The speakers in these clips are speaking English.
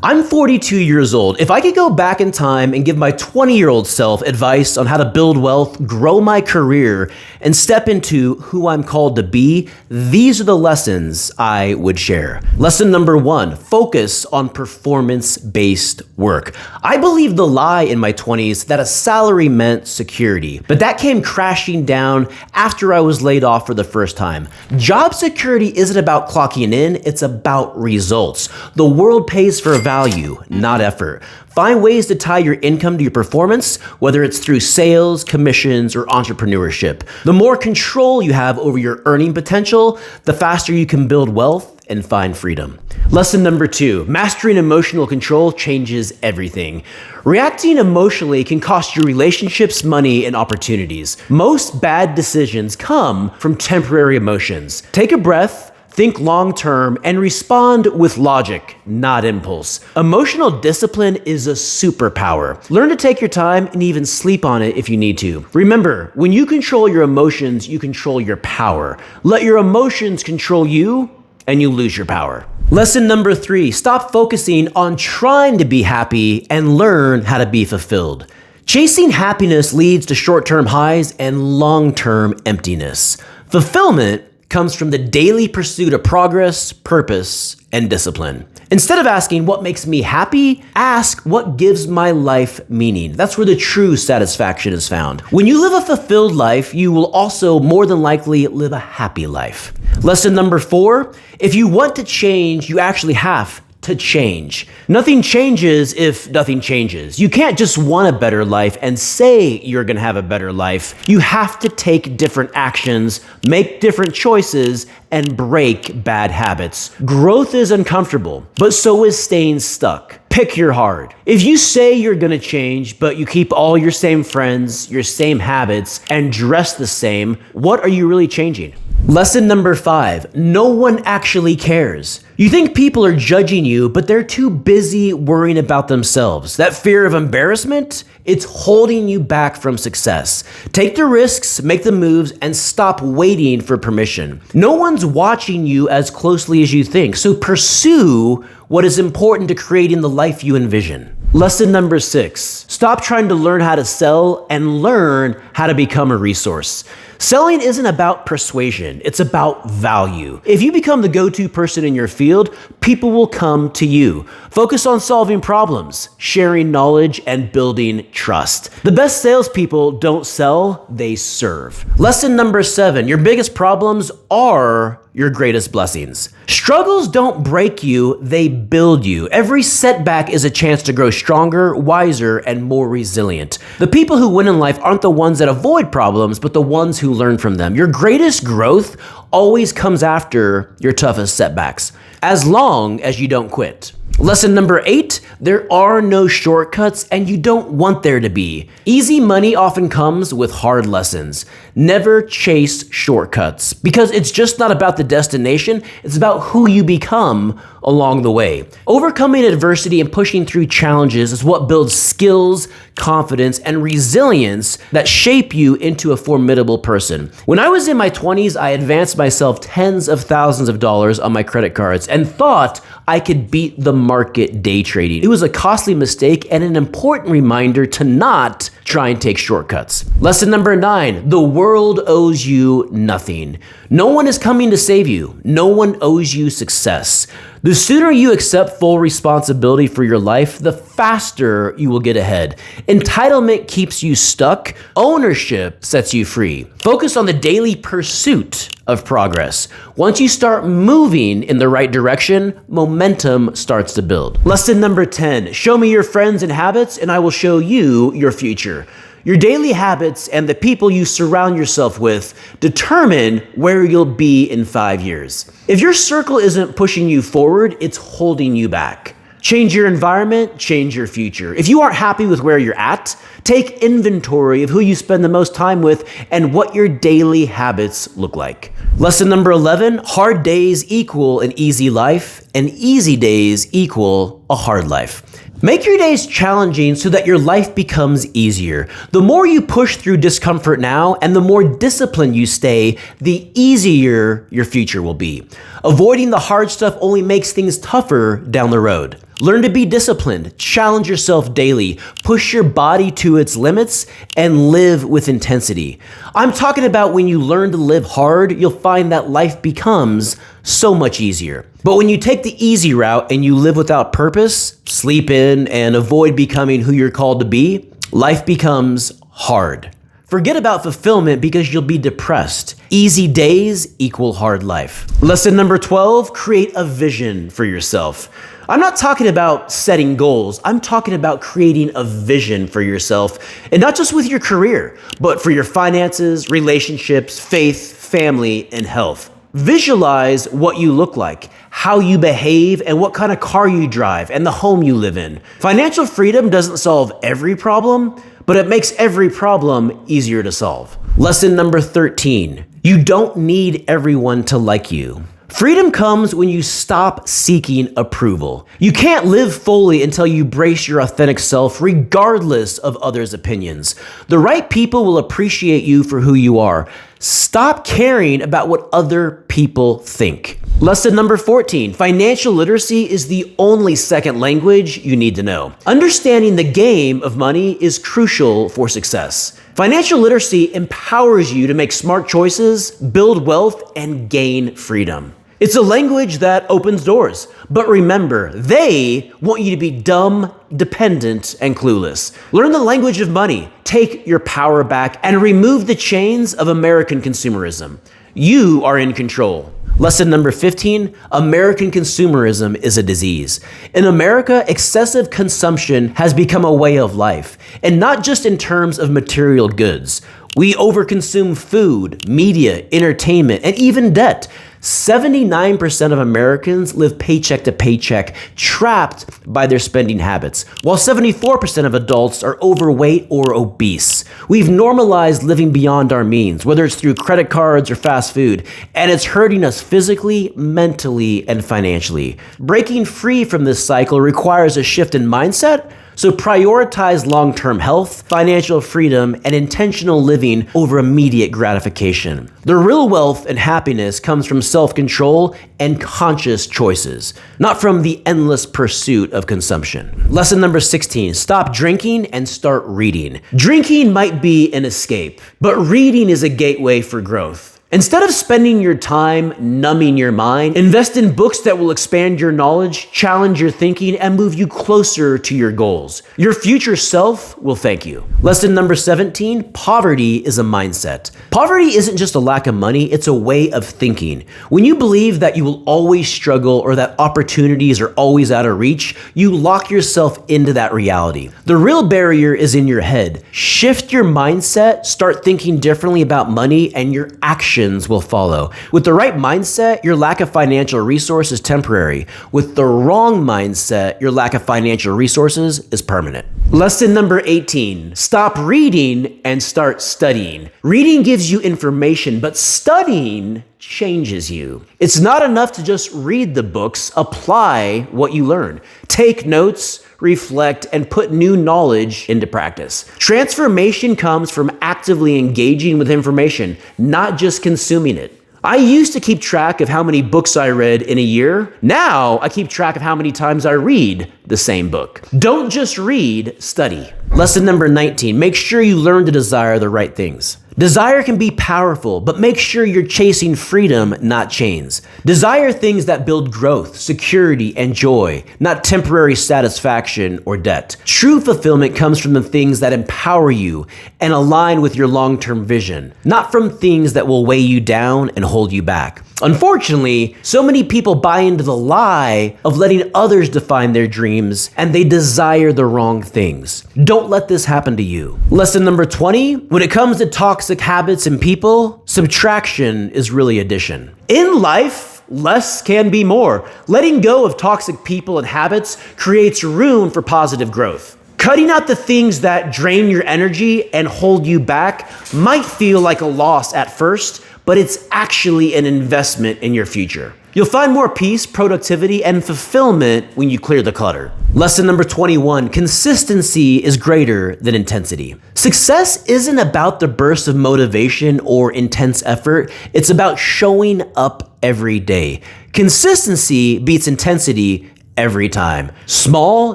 I'm 42 years old. If I could go back in time and give my 20-year-old self advice on how to build wealth, grow my career, and step into who I'm called to be, these are the lessons I would share. Lesson number 1, focus on performance-based work. I believed the lie in my 20s that a salary meant security, but that came crashing down after I was laid off for the first time. Job security isn't about clocking in, it's about results. The world pays for value, not effort. Find ways to tie your income to your performance, whether it's through sales, commissions, or entrepreneurship. The more control you have over your earning potential, the faster you can build wealth and find freedom. Lesson number 2, mastering emotional control changes everything. Reacting emotionally can cost you relationships, money, and opportunities. Most bad decisions come from temporary emotions. Take a breath, think long-term, and respond with logic, not impulse. Emotional discipline is a superpower. Learn to take your time and even sleep on it if you need to. Remember, when you control your emotions, you control your power. Let your emotions control you, and you lose your power. Lesson number 3, stop focusing on trying to be happy and learn how to be fulfilled. Chasing happiness leads to short-term highs and long-term emptiness. Fulfillment comes from the daily pursuit of progress, purpose, and discipline. Instead of asking what makes me happy, ask what gives my life meaning. That's where the true satisfaction is found. When you live a fulfilled life, you will also more than likely live a happy life. Lesson number 4, if you want to change, you actually have to change. Nothing changes if nothing changes. You can't just want a better life and say you're gonna have a better life. You have to take different actions, make different choices, and break bad habits. Growth is uncomfortable, but so is staying stuck. Pick your heart. If you say you're gonna change, but you keep all your same friends, your same habits, and dress the same, what are you really changing? Lesson number 5, no one actually cares. You think people are judging you, but they're too busy worrying about themselves. That fear of embarrassment, it's holding you back from success. Take the risks, make the moves, and stop waiting for permission. No one's watching you as closely as you think, so pursue what is important to creating the life you envision. Lesson number 6, stop trying to learn how to sell and learn how to become a resource. Selling isn't about persuasion, it's about value. If you become the go-to person in your field, people will come to you. Focus on solving problems, sharing knowledge, and building trust. The best salespeople don't sell, they serve. Lesson number 7, your biggest problems are your greatest blessings. Struggles don't break you, they build you. Every setback is a chance to grow stronger, wiser, and more resilient. The people who win in life aren't the ones that avoid problems, but the ones who learn from them. Your greatest growth always comes after your toughest setbacks, as long as you don't quit. Lesson number 8, there are no shortcuts and you don't want there to be. Easy money often comes with hard lessons. Never chase shortcuts because it's just not about the destination, it's about who you become along the way. Overcoming adversity and pushing through challenges is what builds skills, confidence, and resilience that shape you into a formidable person. When I was in my 20s, I advanced myself tens of thousands of dollars on my credit cards and thought I could beat the market day trading. It was a costly mistake and an important reminder to not try and take shortcuts. Lesson number 9, the world owes you nothing. No one is coming to save you. No one owes you success. The sooner you accept full responsibility for your life, the faster you will get ahead. Entitlement keeps you stuck. Ownership sets you free. Focus on the daily pursuit of progress. Once you start moving in the right direction, momentum starts to build. Lesson number 10, show me your friends and habits and I will show you your future. Your daily habits and the people you surround yourself with determine where you'll be in 5 years. If your circle isn't pushing you forward, it's holding you back. Change your environment, change your future. If you aren't happy with where you're at, take inventory of who you spend the most time with and what your daily habits look like. Lesson number 11, hard days equal an easy life, and easy days equal a hard life. Make your days challenging so that your life becomes easier. The more you push through discomfort now and the more disciplined you stay, the easier your future will be. Avoiding the hard stuff only makes things tougher down the road. Learn to be disciplined, challenge yourself daily, push your body to its limits, and live with intensity. I'm talking about when you learn to live hard, you'll find that life becomes so much easier. But when you take the easy route and you live without purpose, sleep in, and avoid becoming who you're called to be, life becomes hard. Forget about fulfillment because you'll be depressed. Easy days equal hard life. Lesson number 12, create a vision for yourself. I'm not talking about setting goals. I'm talking about creating a vision for yourself, and not just with your career, but for your finances, relationships, faith, family, and health. Visualize what you look like, how you behave, and what kind of car you drive, and the home you live in. Financial freedom doesn't solve every problem, but it makes every problem easier to solve. Lesson number 13, you don't need everyone to like you. Freedom comes when you stop seeking approval. You can't live fully until you embrace your authentic self, regardless of others' opinions. The right people will appreciate you for who you are. Stop caring about what other people think. Lesson number 14, financial literacy is the only second language you need to know. Understanding the game of money is crucial for success. Financial literacy empowers you to make smart choices, build wealth, and gain freedom. It's a language that opens doors. But remember, they want you to be dumb, dependent, and clueless. Learn the language of money, take your power back, and remove the chains of American consumerism. You are in control. Lesson number 15, American consumerism is a disease. In America, excessive consumption has become a way of life, and not just in terms of material goods. We overconsume food, media, entertainment, and even debt. 79% of Americans live paycheck to paycheck, trapped by their spending habits, while 74% of adults are overweight or obese. We've normalized living beyond our means, whether it's through credit cards or fast food, and it's hurting us physically, mentally, and financially. Breaking free from this cycle requires a shift in mindset, so prioritize long-term health, financial freedom, and intentional living over immediate gratification. The real wealth and happiness comes from self-control and conscious choices, not from the endless pursuit of consumption. Lesson number 16, stop drinking and start reading. Drinking might be an escape, but reading is a gateway for growth. Instead of spending your time numbing your mind, invest in books that will expand your knowledge, challenge your thinking, and move you closer to your goals. Your future self will thank you. Lesson number 17, poverty is a mindset. Poverty isn't just a lack of money, it's a way of thinking. When you believe that you will always struggle or that opportunities are always out of reach, you lock yourself into that reality. The real barrier is in your head. Shift your mindset, start thinking differently about money, and your actions will follow. With the right mindset, your lack of financial resources is temporary. With the wrong mindset, your lack of financial resources is permanent. Lesson number 18, stop reading and start studying. Reading gives you information, but studying changes you. It's not enough to just read the books, apply what you learn. Take notes, reflect, and put new knowledge into practice. Transformation comes from actively engaging with information, not just consuming it. I used to keep track of how many books I read in a year. Now I keep track of how many times I read the same book. Don't just read, study. Lesson number 19, make sure you learn to desire the right things. Desire can be powerful, but make sure you're chasing freedom, not chains. Desire things that build growth, security, and joy, not temporary satisfaction or debt. True fulfillment comes from the things that empower you and align with your long-term vision, not from things that will weigh you down and hold you back. Unfortunately, so many people buy into the lie of letting others define their dreams, and they desire the wrong things. Don't let this happen to you. Lesson number 20, when it comes to toxic habits and people, subtraction is really addition. In life, less can be more. Letting go of toxic people and habits creates room for positive growth. Cutting out the things that drain your energy and hold you back might feel like a loss at first, but it's actually an investment in your future. You'll find more peace, productivity, and fulfillment when you clear the clutter. Lesson number 21, consistency is greater than intensity. Success isn't about the burst of motivation or intense effort. It's about showing up every day. Consistency beats intensity every time. Small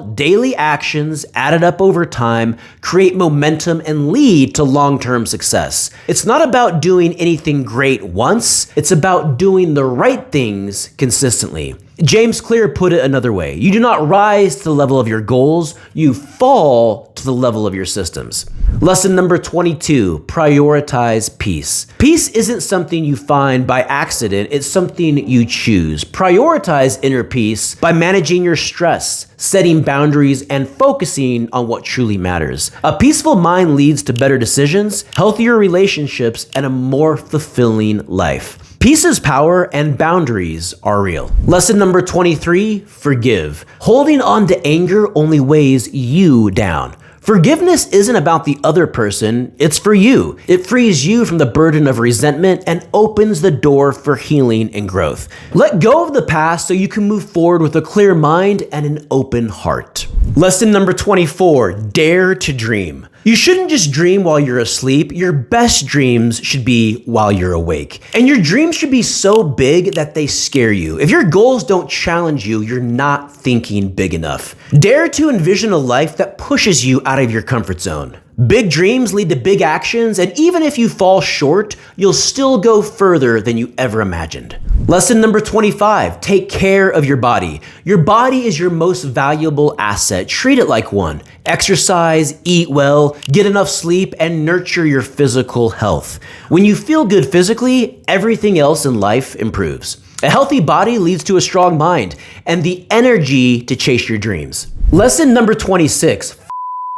daily actions added up over time create momentum and lead to long-term success. It's not about doing anything great once, it's about doing the right things consistently. James Clear put it another way. You do not rise to the level of your goals, you fall to the level of your systems. Lesson number 22, prioritize peace. Peace isn't something you find by accident, it's something you choose. Prioritize inner peace by managing your stress, setting boundaries, and focusing on what truly matters. A peaceful mind leads to better decisions, healthier relationships, and a more fulfilling life. Peace is power and boundaries are real. Lesson number 23, forgive. Holding on to anger only weighs you down. Forgiveness isn't about the other person, it's for you. It frees you from the burden of resentment and opens the door for healing and growth. Let go of the past so you can move forward with a clear mind and an open heart. Lesson number 24, dare to dream. You shouldn't just dream while you're asleep. Your best dreams should be while you're awake. And your dreams should be so big that they scare you. If your goals don't challenge you, you're not thinking big enough. Dare to envision a life that pushes you out of your comfort zone. Big dreams lead to big actions, and even if you fall short, you'll still go further than you ever imagined. Lesson number 25, take care of your body. Your body is your most valuable asset. Treat it like one. Exercise, eat well, get enough sleep, and nurture your physical health. When you feel good physically, everything else in life improves. A healthy body leads to a strong mind and the energy to chase your dreams. Lesson number 26,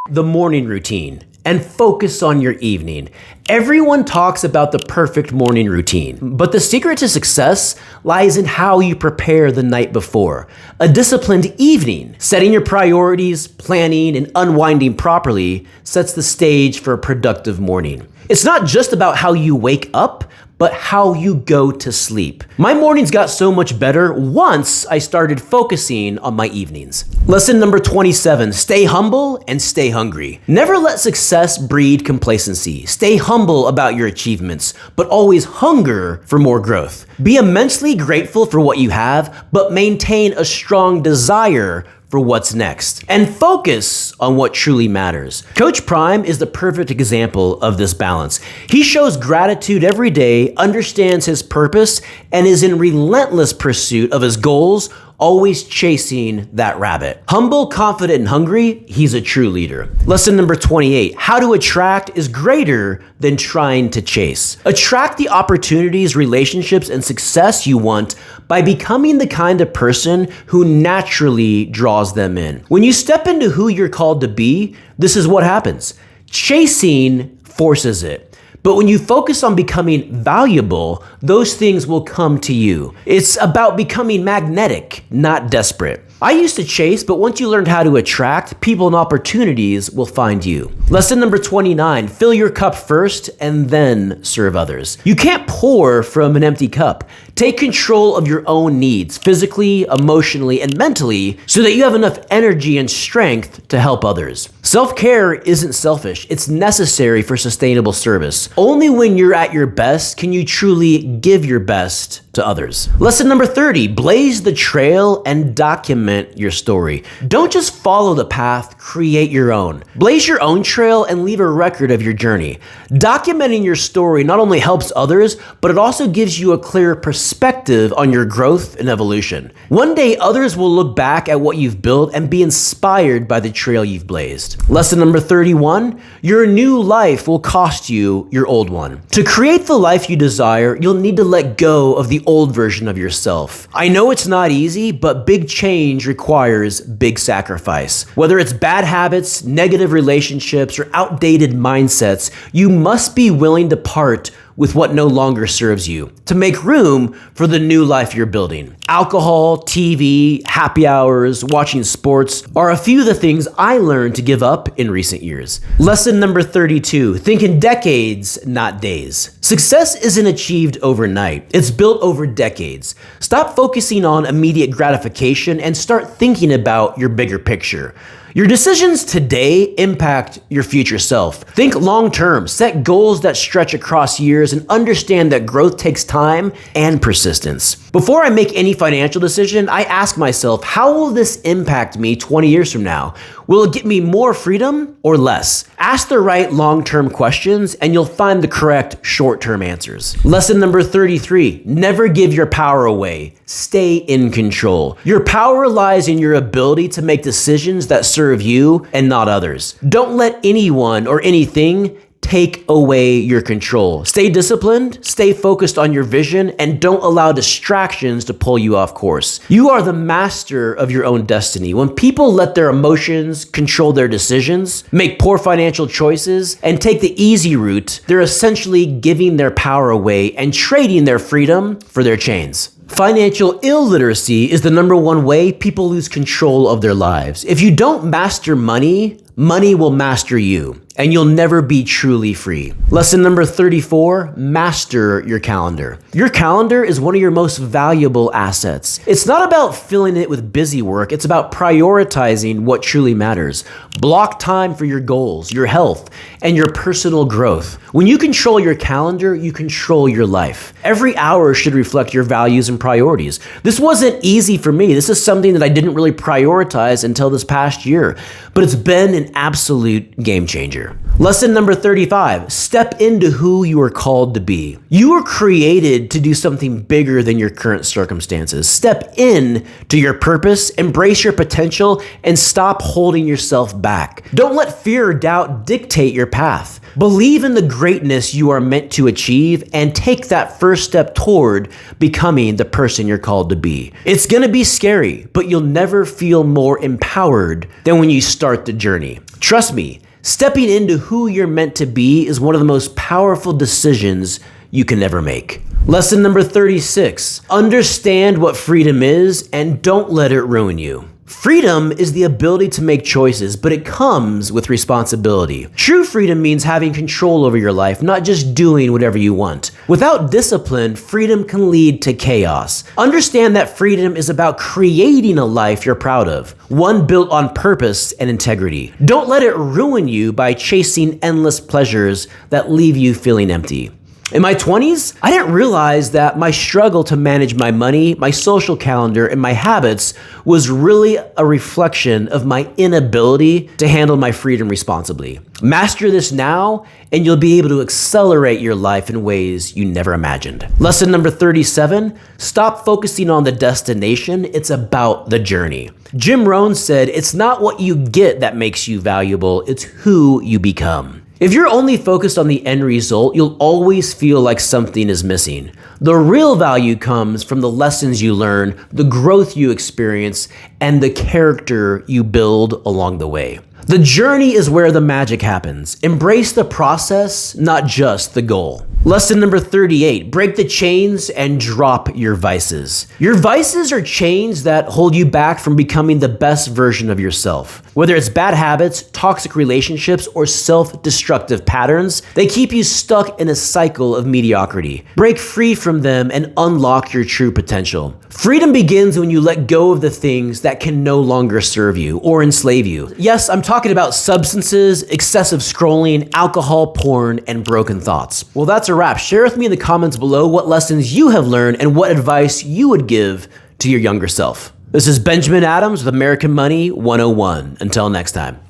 the morning routine and focus on your evening. Everyone talks about the perfect morning routine, but the secret to success lies in how you prepare the night before. A disciplined evening, setting your priorities, planning, and unwinding properly sets the stage for a productive morning. It's not just about how you wake up, but how you go to sleep. My mornings got so much better once I started focusing on my evenings. Lesson number 27, stay humble and stay hungry. Never let success breed complacency. Stay humble about your achievements, but always hunger for more growth. Be immensely grateful for what you have, but maintain a strong desire for what's next, and focus on what truly matters. Coach Prime is the perfect example of this balance. He shows gratitude every day, understands his purpose, and is in relentless pursuit of his goals, always chasing that rabbit. Humble, confident, and hungry, he's a true leader. Lesson number 28, how to attract is greater than trying to chase. Attract the opportunities, relationships, and success you want by becoming the kind of person who naturally draws them in. When you step into who you're called to be, this is what happens. Chasing forces it. But when you focus on becoming valuable, those things will come to you. It's about becoming magnetic, not desperate. I used to chase, but once you learned how to attract, people and opportunities will find you. Lesson number 29, fill your cup first and then serve others. You can't pour from an empty cup. Take control of your own needs, physically, emotionally, and mentally, so that you have enough energy and strength to help others. Self-care isn't selfish, it's necessary for sustainable service. Only when you're at your best can you truly give your best to others. Lesson number 30, blaze the trail and document your story. Don't just follow the path, create your own. Blaze your own trail and leave a record of your journey. Documenting your story not only helps others, but it also gives you a clear perspective on your growth and evolution. One day, others will look back at what you've built and be inspired by the trail you've blazed. Lesson number 31, your new life will cost you your old one. To create the life you desire, you'll need to let go of the old version of yourself. I know it's not easy, but big change requires big sacrifice. Whether it's bad habits, negative relationships, or outdated mindsets, you must be willing to part with what no longer serves you to make room for the new life you're building. Alcohol, TV, happy hours, watching sports are a few of the things I learned to give up in recent years. Lesson number 32, think in decades, not days. Success isn't achieved overnight. It's built over decades. Stop focusing on immediate gratification and start thinking about your bigger picture. Your decisions today impact your future self. Think long term, set goals that stretch across years, and understand that growth takes time and persistence. Before I make any financial decision, I ask myself, how will this impact me 20 years from now? Will it get me more freedom or less? Ask the right long-term questions and you'll find the correct short-term answers. Lesson number 33, never give your power away. Stay in control. Your power lies in your ability to make decisions that serve you and not others. Don't let anyone or anything take away your control. Stay disciplined, stay focused on your vision, and don't allow distractions to pull you off course. You are the master of your own destiny. When people let their emotions control their decisions, make poor financial choices, and take the easy route, they're essentially giving their power away and trading their freedom for their chains. Financial illiteracy is the number one way people lose control of their lives. If you don't master money, money will master you, and you'll never be truly free. Lesson number 34, master your calendar. Your calendar is one of your most valuable assets. It's not about filling it with busy work, it's about prioritizing what truly matters. Block time for your goals, your health, and your personal growth. When you control your calendar, you control your life. Every hour should reflect your values and priorities. This wasn't easy for me. This is something that I didn't really prioritize until this past year, but it's been an absolute game changer. Lesson number 35, step into who you are called to be. You were created to do something bigger than your current circumstances. Step in to your purpose, embrace your potential, and stop holding yourself back. Don't let fear or doubt dictate your path. Believe in the greatness you are meant to achieve and take that first step toward becoming the person you're called to be. It's gonna be scary, but you'll never feel more empowered than when you start the journey. Trust me, stepping into who you're meant to be is one of the most powerful decisions you can ever make. Lesson number 36, understand what freedom is and don't let it ruin you. Freedom is the ability to make choices, but it comes with responsibility. True freedom means having control over your life, not just doing whatever you want. Without discipline, freedom can lead to chaos. Understand that freedom is about creating a life you're proud of, one built on purpose and integrity. Don't let it ruin you by chasing endless pleasures that leave you feeling empty. In my 20s, I didn't realize that my struggle to manage my money, my social calendar, and my habits was really a reflection of my inability to handle my freedom responsibly. Master this now, and you'll be able to accelerate your life in ways you never imagined. Lesson number 37, stop focusing on the destination, it's about the journey. Jim Rohn said, it's not what you get that makes you valuable, it's who you become. If you're only focused on the end result, you'll always feel like something is missing. The real value comes from the lessons you learn, the growth you experience, and the character you build along the way. The journey is where the magic happens. Embrace the process, not just the goal. Lesson number 38, break the chains and drop your vices. Your vices are chains that hold you back from becoming the best version of yourself. Whether it's bad habits, toxic relationships, or self-destructive patterns, they keep you stuck in a cycle of mediocrity. Break free from them and unlock your true potential. Freedom begins when you let go of the things that can no longer serve you or enslave you. Yes, I'm talking about substances, excessive scrolling, alcohol, porn, and broken thoughts. Well, that's a wrap. Share with me in the comments below what lessons you have learned and what advice you would give to your younger self. This is Benjamin Adams with American Money 101. Until next time.